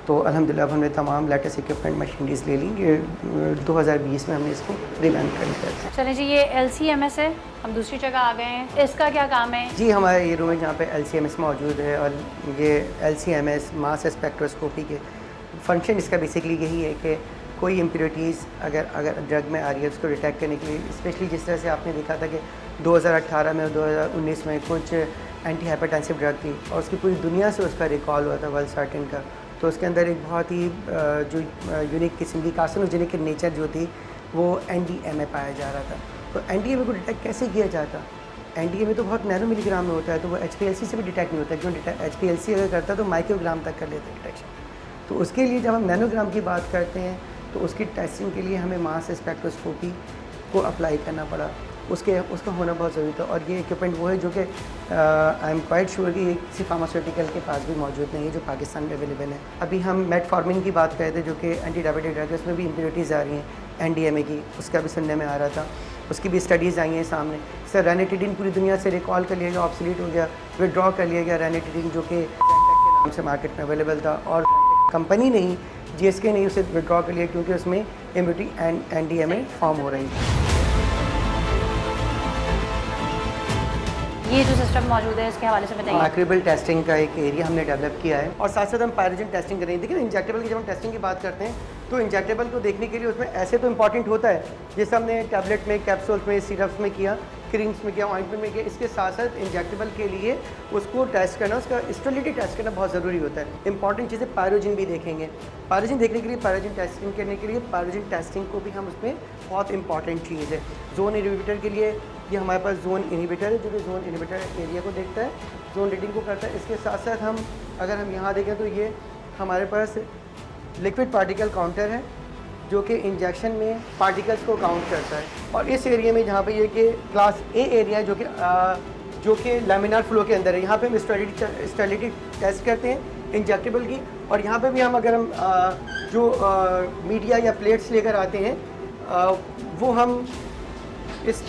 तो अल्हम्दुलिल्लाह हमने तमाम लेटेस्ट इक्विपमेंट मशीनरीज ले ली। ये 2020 में हमने इसको रिवैम्प कर लिया। चलिए जी, ये LC-MS है, हम दूसरी जगह आ गए हैं। इसका क्या काम है? जी, हमारे ये रूम है जहाँ पे LC-MS मौजूद है और ये LC-MS मास स्पेक्ट्रोस्कोपी के फंक्शन इसका बेसिकली यही है कि कोई इम्प्योरिटीज़ अगर ड्रग में आ रही है उसको डिटेक्ट करने के लिए, स्पेशली जिस तरह से आपने देखा था कि 2018 में और 2019 में कुछ एंटी हाइपरटेंसिव ड्रग थी और उसकी पूरी दुनिया से उसका रिकॉल हुआ था वल्सार्टन का। तो उसके अंदर एक बहुत ही जो यूनिक किस्म की कार्सिनोजेनिक नेचर जो थी वो NDMA पाया जा रहा था। तो NDMA को डिटेक्ट कैसे किया जाता? NDMA तो बहुत नैनो मिलीग्राम में होता है, तो वो HPLC से भी डिटेक्ट नहीं होता, क्यों HPLC अगर करता तो माइक्रोग्राम तक कर लेते डिटेक्शन। तो उसके लिए जब हम नैनोग्राम की बात करते हैं तो उसकी टेस्टिंग के लिए हमें मास स्पेक्ट्रोस्कोपी को अप्लाई करना पड़ा, उसका होना बहुत ज़रूरी था। और ये इक्विपमेंट वो है जो कि आई एम क्वाइट श्योर कि ये किसी फार्मास्यूटिकल के पास भी मौजूद नहीं है जो पाकिस्तान में अवेलेबल है। अभी हम मेटफॉर्मिन की बात कर रहे थे जो कि एंटी डायबिटिक ड्रग है, उसमें भी इम्प्योरिटीज़ आ रही हैं NDMA की, उसका भी सुनने में आ रहा था, उसकी भी स्टडीज़ आई हैं सामने। सर रेनिटिडिन पूरी दुनिया से रिकॉल कर लिया गया, ऑब्सोलीट हो गया, विड्रॉ कर लिया गया रेनिटिडिन जो कि के नाम से मार्केट में अवेलेबल था और कंपनी नहीं, GSK ने उसे विड्रॉ कर लिया क्योंकि उसमें इम्यूनिटी एंड NDMA फॉर्म हो रही है। ये जो सिस्टम मौजूद है इसके हवाले से बताइए। माइक्रोबियल टेस्टिंग का एक एरिया हमने डेवलप किया है और साथ साथ हम पायरोजन टेस्टिंग कर रहे हैं। देखिए इंजेक्टेबल की जब हम टेस्टिंग की बात करते हैं तो इंजेक्टेबल को देखने के लिए उसमें ऐसे तो इंपॉर्टेंट होता है जैसे हमने टैबलेट में, कैप्सूल्स में, सिरप्स में किया, क्रीम्स में किया, ऑइंटमेंट में किया। इसके साथ साथ इंजेक्टेबल के लिए उसको टेस्ट करना, उसका स्टेबिलिटी टेस्ट करना बहुत ज़रूरी होता है। इंपॉर्टेंट चीज़ें पायरोजन भी देखेंगे। पायरोजन देखने के लिए, पायरोजन टेस्टिंग करने के लिए पायरोजन टेस्टिंग को भी हम उसमें बहुत इंपॉर्टेंट चीज़ है। जोन इनहिबिटर के लिए ये हमारे पास जोन इनहिबिटर है जो कि जोन इनहिबिटर एरिया को देखता है, जोन रीडिंग को करता है। इसके साथ साथ हम अगर हम यहाँ देखें तो ये हमारे पास लिक्विड पार्टिकल काउंटर है जो कि इंजेक्शन में पार्टिकल्स को काउंट करता है। और इस एरिया में जहाँ पे ये कि क्लास A एरिया है जो कि लैमिनार फ्लो के अंदर है, यहाँ पे हम स्टेबिलिटी टेस्ट करते हैं इंजेक्टेबल की। और यहाँ पे भी हम अगर हम जो मीडिया या प्लेट्स लेकर आते हैं वो हम इस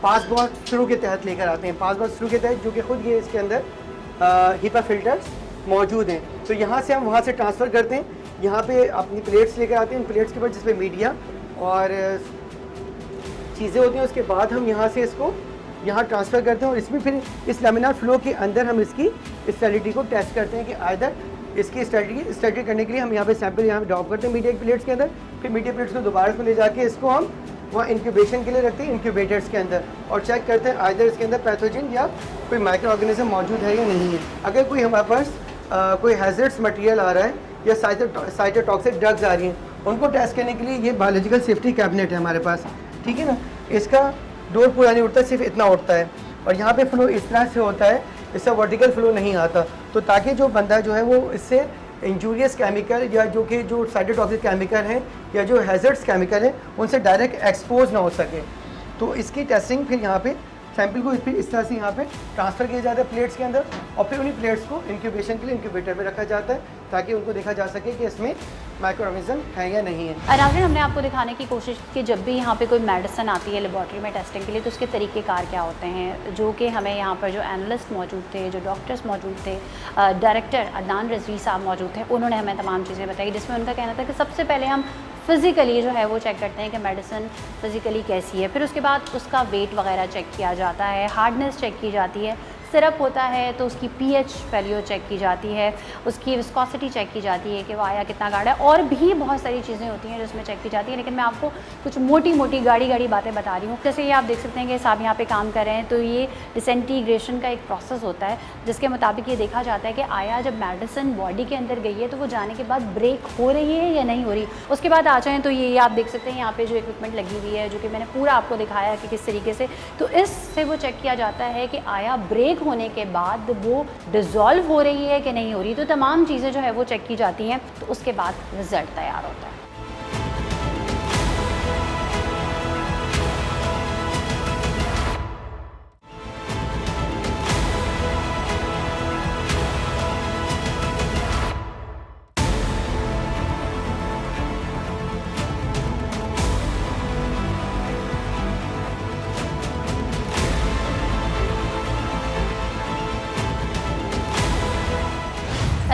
पास बॉक्स थ्रू के तहत लेकर आते हैं, पास बॉक्स थ्रू के तहत जो कि खुद ये इसके अंदर HEPA फिल्टर्स मौजूद हैं। तो यहाँ से हम वहाँ से ट्रांसफ़र करते हैं, यहाँ पे अपनी प्लेट्स लेकर आते हैं, इन प्लेट्स के ऊपर जिसमें मीडिया और चीज़ें होती हैं, उसके बाद हम यहाँ से इसको यहाँ ट्रांसफ़र करते हैं और इसमें फिर इस लैमिनार फ्लो के अंदर हम इसकी स्टेबिलिटी को टेस्ट करते हैं कि आइदर इसकी स्टडी करने के लिए हम यहाँ पे सैंपल यहाँ पे ड्रॉप करते हैं मीडिया प्लेट्स के अंदर, फिर मीडिया प्लेट्स को दोबारा से ले जाके इसको हम वहाँ इंक्यूबेशन के लिए रखते हैं इंक्यूबेटर्स के अंदर और चेक करते हैं आइदर इसके अंदर पैथोजन या कोई माइक्रो ऑर्गेनिज्म मौजूद है या नहीं है। अगर कोई हमारे पास कोई हैजर्ड्स मटेरियल आ रहा है या साइटोटॉक्सिक ड्रग्स आ रही हैं, उनको टेस्ट करने के लिए ये बायोलॉजिकल सेफ्टी कैबिनेट है हमारे पास, ठीक है ना। इसका डोर पूरा नहीं उठता, सिर्फ इतना उठता है और यहाँ पे फ्लो इस तरह से होता है, इससे वर्टिकल फ्लो नहीं आता, तो ताकि जो बंदा जो है वो इससे इंजूरियस केमिकल या जो साइटोटॉक्सिक केमिकल हैं या जो हैजर्ड्स केमिकल हैं उनसे डायरेक्ट एक्सपोज ना हो सके। तो इसकी टेस्टिंग फिर यहाँ पे सैंपल को फिर इस तरह से यहाँ पे ट्रांसफ़र किया जाता है प्लेट्स के अंदर और फिर उन्हीं प्लेट्स को इंक्यूबेशन के लिए इंक्यूबेटर में रखा जाता है ताकि उनको देखा जा सके कि इसमें माइक्रो ऑर्गेनिज्म है या नहीं है। नाज़रीन, हमने आपको दिखाने की कोशिश की कि जब भी यहाँ पे कोई मेडिसिन आती है लेबॉर्ट्री में टेस्टिंग के लिए तो उसके तरीक़ेकार क्या होते हैं, जो कि हमें यहाँ पर जो एनालिस्ट मौजूद थे, जो डॉक्टर्स मौजूद थे, डायरेक्टर अदनान रिजवी साहब मौजूद थे, उन्होंने हमें तमाम चीज़ें बताई, जिसमें उनका कहना था कि सबसे पहले हम फ़िज़िकली जो है वो चेक करते हैं कि मेडिसिन फ़िज़िकली कैसी है, फिर उसके बाद उसका वेट वगैरह चेक किया जाता है, हार्डनेस चेक की जाती है, सिरप होता है तो उसकी पीएच वैल्यू चेक की जाती है, उसकी विस्कोसिटी चेक की जाती है कि वो आया कितना गाढ़ा है, और भी बहुत सारी चीज़ें होती हैं जिसमें चेक की जाती है। लेकिन मैं आपको कुछ मोटी मोटी गाड़ी बातें बता रही हूँ। जैसे ये आप देख सकते हैं कि साहब यहाँ पे काम कर रहे हैं, तो ये डिसेंटीग्रेशन का एक प्रोसेस होता है जिसके मुताबिक ये देखा जाता है कि आया जब मेडिसिन बॉडी के अंदर गई है तो वो जाने के बाद ब्रेक हो रही है या नहीं हो रही। उसके बाद आ जाएँ तो ये आप देख सकते हैं यहाँ पर जो इक्विपमेंट लगी हुई है, जो कि मैंने पूरा आपको दिखाया कि किस तरीके से, तो इससे वो चेक किया जाता है कि आया ब्रेक होने के बाद वो डिज़ोल्व हो रही है कि नहीं हो रही। तो तमाम चीज़ें जो है वो चेक की जाती हैं, तो उसके बाद रिज़ल्ट तैयार होता है।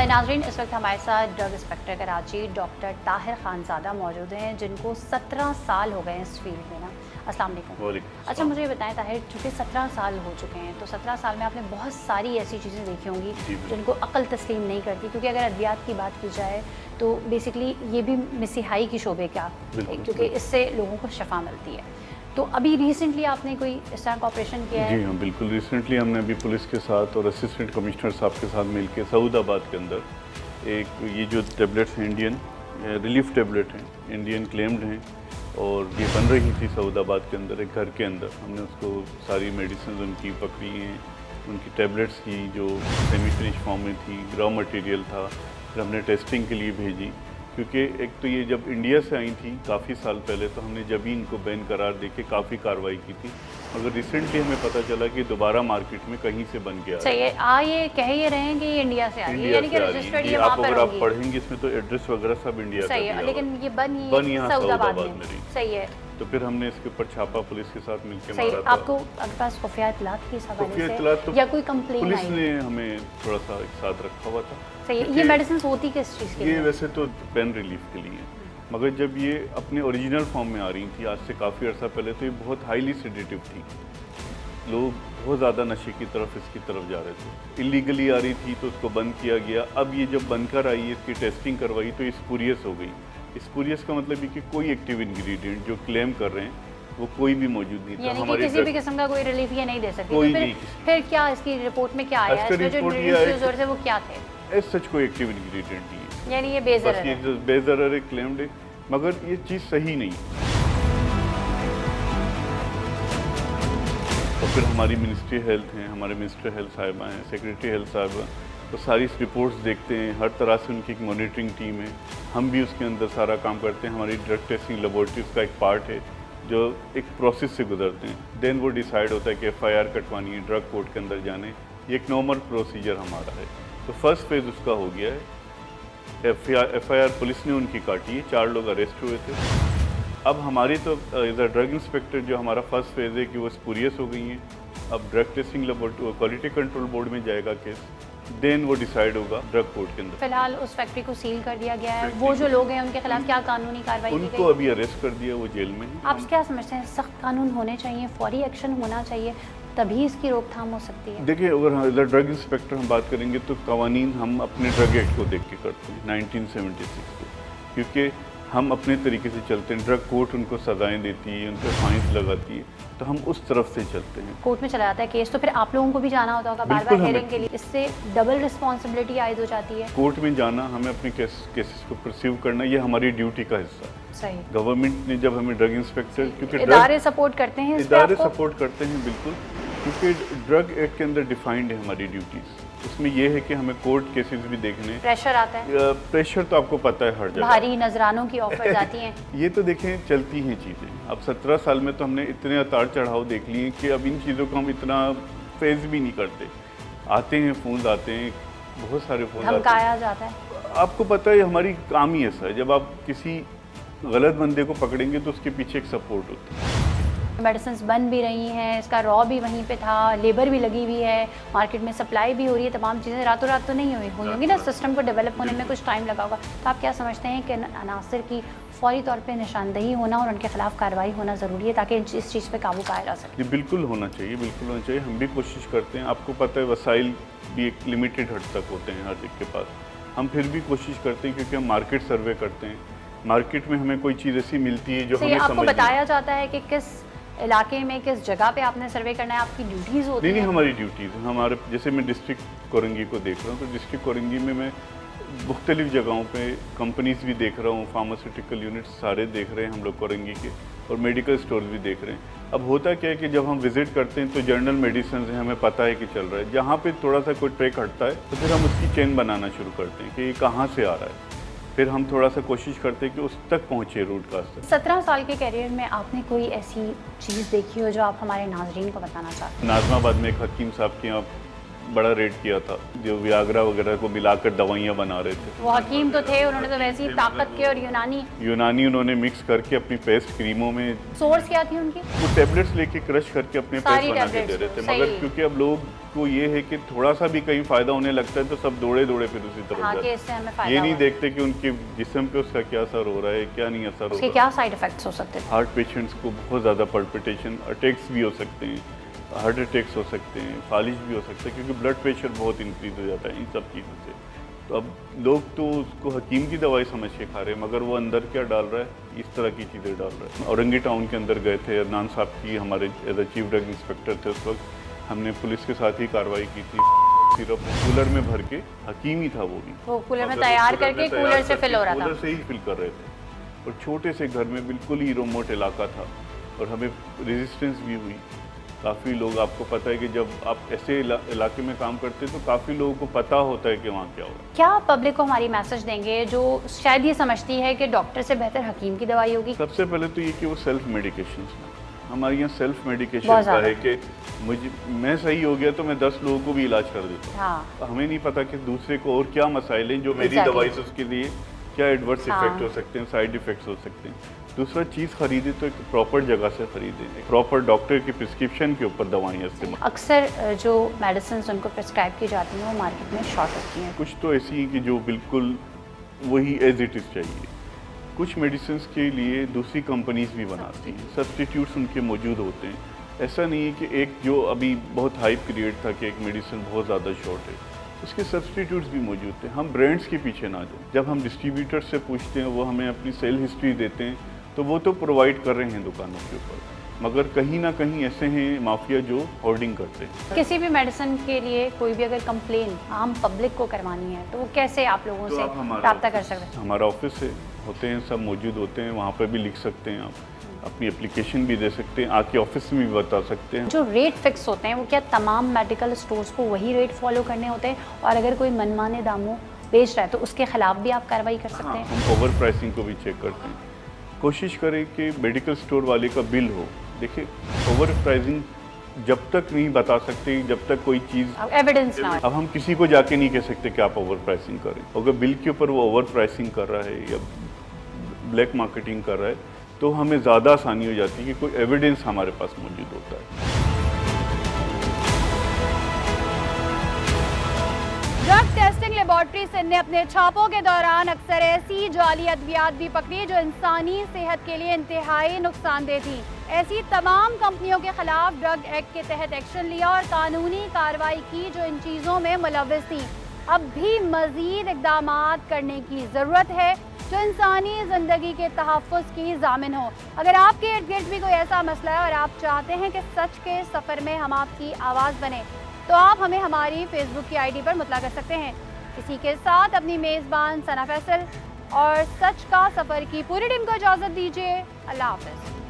नाज़रीन, इस वक्त हमारे साथ drug inspector Karachi doctor Tahir Khanzada मौजूद हैं, जिनको 17 साल हो गए हैं इस फील्ड में ना। अस्सलाम वालेकुम। अच्छा, मुझे बताएं ताहिर, चूँकि 17 साल हो चुके हैं, तो 17 साल में आपने बहुत सारी ऐसी चीज़ें देखी होंगी जिनको अक्ल तस्लीम नहीं करती, क्योंकि अगर अद्वियात की बात की जाए तो बेसिकली ये भी मिसिहाई की शोबे का, क्योंकि इससे लोगों को शफा मिलती है। तो अभी रिसेंटली आपने कोई इस तरह का ऑपरेशन किया है? जी हाँ, बिल्कुल। रिसेंटली हमने अभी पुलिस के साथ और असिस्टेंट कमिश्नर साहब के साथ मिलकर सऊदाबाद के अंदर एक ये जो टेबलेट्स हैं, इंडियन रिलीफ टेबलेट हैं, इंडियन क्लेम्ड हैं, और ये बन रही थी सऊदाबाद के अंदर एक घर के अंदर। हमने उसको सारी मेडिसिन उनकी पकड़ी हैं, उनकी टेबलेट्स की जो सेमी फिनिश फॉर्म में थी, रॉ मटेरियल था, फिर हमने टेस्टिंग के लिए भेजी। क्योंकि एक तो ये जब इंडिया से आई थी काफ़ी साल पहले, तो हमने जब ही इनको बैन करार देके काफ़ी कार्रवाई की थी, मगर रिसेंटली हमें पता चला कि दोबारा मार्केट में कहीं से बन गया है। ये कह ही रहे हैं कि ये इंडिया से आ रही है, यानी कि रजिस्टर्ड ये वहाँ पर अगर आप होगी। पढ़ेंगे इसमें तो एड्रेस वगैरह सब इंडिया का दिया हुआ है, लेकिन ये बन यहाँ सऊदाबाद में रही। सही है। तो फिर हमने इसके ऊपर छापा पुलिस के साथ मिलकर सही। मारा था। आपको आपके पास खुफिया इत्तलात की इस हवाले खुफिया से इत्तलात तो या कोई कंप्लेन पुलिस आई? ने हमें थोड़ा सा एक साथ रखा हुआ था। सही है। ये मेडिसिन होती किस चीज़ के लिए? ये वैसे तो पेन रिलीफ के लिए, मगर जब ये अपने ओरिजिनल फॉर्म में आ रही थी आज से काफ़ी अर्सा पहले, तो ये बहुत हाईली सेडेटिव थी। लोग बहुत ज़्यादा नशे की तरफ इसकी तरफ जा रहे थे। इलीगली आ रही थी तो उसको बंद किया गया। अब ये जब बनकर आई, इसकी टेस्टिंग करवाई तो स्पूरियस हो गई। स्पूरियस का मतलब ये कि कोई एक्टिव इंग्रेडिएंट जो क्लेम कर रहे हैं वो कोई भी मौजूद नहीं था। यानी कि किसी भी किस्म का कोई रिलीफ ये नहीं दे सकती। कोई तो नहीं। फिर क्या इसकी रिपोर्ट में क्या आया? इसमें जो इंग्रेडिएंट्स थे वो क्या थे? एज सच कोई एक्टिव इंग्रेडिएंट नहीं है, यानी ये बेज़रर बस है। ये बेज़रर है, क्लेम्ड है, मगर ये चीज़ सही नहीं है। और फिर हमारी मिनिस्ट्री हेल्थ हैं, हमारे मिनिस्टर हेल्थ साहिबा हैं, सेक्रेटरी हेल्थ साहिबा, तो सारी रिपोर्ट्स देखते हैं, हर तरह से उनकी एक मॉनिटरिंग टीम है। हम भी उसके अंदर सारा काम करते हैं। हमारी ड्रग टेस्टिंग लेबॉर्ट्री उसका एक पार्ट है जो एक प्रोसेस से गुजरते हैं। देन वो डिसाइड होता है कि FIR कटवानी है, ड्रग कोर्ट के अंदर जाने, ये एक नॉर्मल प्रोसीजर हमारा है। तो फर्स्ट फेज़ उसका हो गया है। FIR पुलिस ने उनकी काटी है, 4 लोग अरेस्ट हुए थे। अब हमारी तो एज अ ड्रग इंस्पेक्टर जो हमारा फर्स्ट फेज़ है कि वो स्पूरियस हो गई हैं। अब drug testing laboratory quality control board में जाएगा केस, देन वो डिसाइड होगा ड्रग कोर्ट के अंदर। फिलहाल उस फैक्ट्री को सील कर दिया गया है। वो जो लोग हैं उनके खिलाफ क्या कानूनी कार्रवाई की गई? उनको अभी अरेस्ट कर दिया, वो जेल में है। आप क्या समझते हैं, सख्त कानून होने चाहिए, फौरी एक्शन होना चाहिए, तभी इसकी रोकथाम हो सकती है? देखिए, अगर ड्रग इंस्पेक्टर हम बात करेंगे तो कवानीन हम अपने ड्रग एक्ट को देख के करते हैं, 1976 को, क्योंकि हम अपने तरीके से चलते हैं। ड्रग कोर्ट उनको सजाएं देती है, उनको फाइन्स लगाती है, तो हम उस तरफ से चलते हैं। कोर्ट में चला जाता है केस, तो फिर आप लोगों को भी जाना होता होगा बार बार हेयरिंग के लिए, इससे डबल रिस्पॉन्सिबिलिटी आयद हो जाती है। कोर्ट में जाना, हमें अपने केसेस को परसीव करना, ये हमारी ड्यूटी का हिस्सा है। सही। गवर्नमेंट ने जब हमें ड्रग इंस्पेक्टर, क्योंकि इदारे सपोर्ट करते हैं, इदारे सपोर्ट करते हैं बिल्कुल, क्योंकि ड्रग एक्ट के अंदर डिफाइंड है हमारी ड्यूटीज़। उसमें यह है कि हमें कोर्ट केसेस भी देखने। प्रेशर आता है? प्रेशर तो आपको पता है हर जगह, भारी नजरानों की ऑफर्स आती हैं। ये तो देखें चलती हैं चीज़ें। अब 17 साल में तो हमने इतने उतार चढ़ाव देख लिए कि अब इन चीज़ों को हम इतना फेज भी नहीं करते। आते हैं फ़ोन, आते हैं बहुत सारे फ़ोन, धमकाया जाता है। आपको पता है हमारी काम ही ऐसा है, जब आप किसी गलत बंदे को पकड़ेंगे तो उसके पीछे एक सपोर्ट होता है। मेडिसिन बन भी रही हैं, इसका रॉ भी वहीं पे था, लेबर भी लगी हुई है, मार्केट में सप्लाई भी हो रही है, तमाम चीज़ें रातों रात तो नहीं हुई होंगी ना, सिस्टम को डेवलप होने में कुछ टाइम लगा होगा। तो आप क्या समझते हैं कि अनासर की फौरी तौर पे निशानदेही होना और उनके खिलाफ कार्रवाई होना ज़रूरी है ताकि इस चीज़ पे काबू पाया जा सके? जी बिल्कुल होना चाहिए, बिल्कुल होना चाहिए। हम भी कोशिश करते हैं। आपको पता है वसाइल भी एक लिमिटेड हद तक होते हैं हर एक के पास। हम फिर भी कोशिश करते हैं क्योंकि हम मार्केट सर्वे करते हैं। मार्केट में हमें कोई चीज़ ऐसी मिलती है जो हमें समझ आपको बताया जाता है कि किस इलाके में किस जगह पे आपने सर्वे करना है, आपकी ड्यूटीज़ होती हैं? नहीं, हमारी ड्यूटीज़ हमारे, जैसे मैं डिस्ट्रिक्ट कोरंगी को देख रहा हूँ तो डिस्ट्रिक्ट कोरंगी में मैं मुख्तलिफ जगहों पे कंपनीज भी देख रहा हूँ, फार्मास्यूटिकल यूनिट्स सारे देख रहे हैं हम लोग कोरंगी के, और मेडिकल स्टोर्स भी देख रहे हैं। अब होता क्या है कि जब हम विज़िट करते हैं तो जनरल मेडिसिन है, हमें पता है कि चल रहा है। जहाँ पे थोड़ा सा कोई ट्रैक हटता है तो फिर हम उसकी चेन बनाना शुरू करते हैं कि ये कहाँ से आ रहा है। फिर हम थोड़ा सा कोशिश करते हैं कि उस तक पहुँचे रूट काज तक। 17 साल के करियर में आपने कोई ऐसी चीज़ देखी हो जो आप हमारे नाजरीन को बताना चाहते हैं? नाज़माबाद में एक हकीम साहब के यहाँ बड़ा रेड किया था, जो वियाग्रा वगैरह को मिलाकर दवाइयाँ बना रहे थे। वो हकीम तो थे, उन्होंने तो वैसी ताकत के और यूनानी उन्होंने मिक्स करके अपनी पेस्ट क्रीमों में, सोर्स क्या थी उनकी? वो टैबलेट्स लेके क्रश करके अपने पेस्ट बना के दे रहे थे। मगर क्योंकि अब लोग को ये है कि थोड़ा सा भी कहीं फायदा होने लगता है तो सब दौड़े फिर उसी तरफ जाते हैं। ये नहीं देखते कि उनके जिस्म पे उसका क्या असर हो रहा है, क्या नहीं असर हो रहा है। क्या साइड इफेक्ट्स हो सकते हैं? हार्ट पेशेंट्स को बहुत ज़्यादा पल्पिटेशन, अटैक्स भी हो सकते हैं, हार्ट अटैक्स हो सकते हैं, फालिज भी हो सकता है, क्योंकि ब्लड प्रेशर बहुत इंक्रीज हो जाता है इन सब चीज़ों से। तो अब लोग तो उसको हकीम की दवाई समझ के खा रहे हैं, मगर वो अंदर क्या डाल रहा है, इस तरह की चीज़ें डाल रहा है। औरंगी टाउन के अंदर गए थे, अदनान साहब की हमारे as a chief drug inspector थे उस वक्त, हमने पुलिस के साथ ही कार्रवाई की थी। सिर्फ कूलर में भर के, हकीम ही था वो भी, वो कूलर में तैयार करके कूलर से फिल हो रहा था, कूलर से ही फिल कर रहे थे। और छोटे से घर में बिल्कुल ही रिमोट इलाका था और हमें रेजिस्टेंस भी हुई। काफ़ी लोग, आपको पता है कि जब आप ऐसे इलाके में काम करते हैं तो काफ़ी लोगों को पता होता है कि वहाँ क्या हो रहा है। क्या पब्लिक को हमारी मैसेज देंगे जो शायद ये समझती है कि डॉक्टर से बेहतर हकीम की दवाई होगी? सबसे पहले तो ये कि वो सेल्फ मेडिकेशन, हमारे यहाँ सेल्फ मेडिकेशन का है कि मैं सही हो गया तो मैं 10 लोगों को भी इलाज कर देता हूँ। हाँ। हमें नहीं पता कि दूसरे को और क्या मसाइल हैं जो मेरी दवाई से उसके लिए क्या एडवर्स इफेक्ट हो सकते हैं, साइड इफेक्ट्स हो सकते हैं। दूसरा चीज़ खरीदे तो एक प्रॉपर जगह से खरीदें, एक प्रॉपर डॉक्टर की प्रिस्क्रिप्शन के ऊपर दवाइयाँ इस्तेमाल। अक्सर जो मेडिसिन उनको प्रिस्क्राइब की जाती हैं वो मार्केट में शॉर्ट होती हैं। कुछ तो ऐसी हैं कि जो बिल्कुल वही एज इट इज़ चाहिए। कुछ मेडिसिन के लिए दूसरी कंपनीज भी बनाती हैं, सब्सटीट्यूट्स उनके मौजूद होते हैं। ऐसा नहीं है कि एक जो अभी बहुत हाइप क्रिएट था कि एक मेडिसिन बहुत ज़्यादा शॉर्ट है, उसके सब्सटीट्यूट्स भी मौजूद थे। हम ब्रांड्स के पीछे ना जाएं। जब हम डिस्ट्रीब्यूटर से पूछते हैं, वो हमें अपनी सेल हिस्ट्री देते हैं, तो वो तो प्रोवाइड कर रहे हैं दुकानों के ऊपर, मगर कहीं ना कहीं ऐसे हैं माफिया जो होर्डिंग करते हैं। किसी भी मेडिसिन के लिए कोई भी अगर कंप्लेन आम पब्लिक को करवानी है तो वो कैसे आप लोगों से रब्ता कर सकते हैं? हमारा ऑफिस है, होते हैं, सब मौजूद होते हैं, वहाँ पर भी लिख सकते हैं आप, अपनी एप्लीकेशन भी दे सकते हैं, आके ऑफिस में भी बता सकते हैं। जो रेट फिक्स होते हैं वो क्या तमाम मेडिकल स्टोर्स को वही रेट फॉलो करने होते हैं, और अगर कोई मनमाने दामों बेच रहा है तो उसके खिलाफ भी आप कार्रवाई कर सकते हैं? हम ओवर प्राइसिंग को भी चेक करते हैं। कोशिश करें कि मेडिकल स्टोर वाले का बिल हो। देखिए, ओवर प्राइसिंग जब तक नहीं बता सकते, जब तक कोई चीज़ एविडेंस ना हो। अब हम किसी को जाके नहीं कह सकते कि आप ओवर प्राइसिंग करें। अगर बिल के ऊपर वो ओवर प्राइसिंग कर रहा है या ब्लैक मार्केटिंग कर रहा है तो हमें ज़्यादा आसानी हो जाती है कि कोई एविडेंस हमारे पास मौजूद होता है। ड्रग टेस्टिंग लेबोरेटरी सिंध ने अपने छापों के दौरान अक्सर ऐसी जाली अद्वियात भी पकड़ी जो इंसानी सेहत के लिए इंतहाई नुकसानदेह थी। ऐसी तमाम कंपनियों के खिलाफ ड्रग एक्ट के तहत एक्शन लिया और कानूनी कार्रवाई की जो इन चीज़ों में मुलव्विस थी। अब भी मज़ीद इक़दाम करने की ज़रूरत है जो इंसानी ज़िंदगी के तहफ़्फ़ुज़ की ज़ामिन हो। अगर आपके इर्द गिर्द भी कोई ऐसा मसला है और आप चाहते हैं कि सच के सफ़र में हम आपकी आवाज़ बने, तो आप हमें हमारी फेसबुक की आईडी पर मुतला कर सकते हैं। इसी के साथ अपनी मेज़बान सना फैसल और सच का सफ़र की पूरी टीम को इजाज़त दीजिए। अल्लाह हाफ़िज़।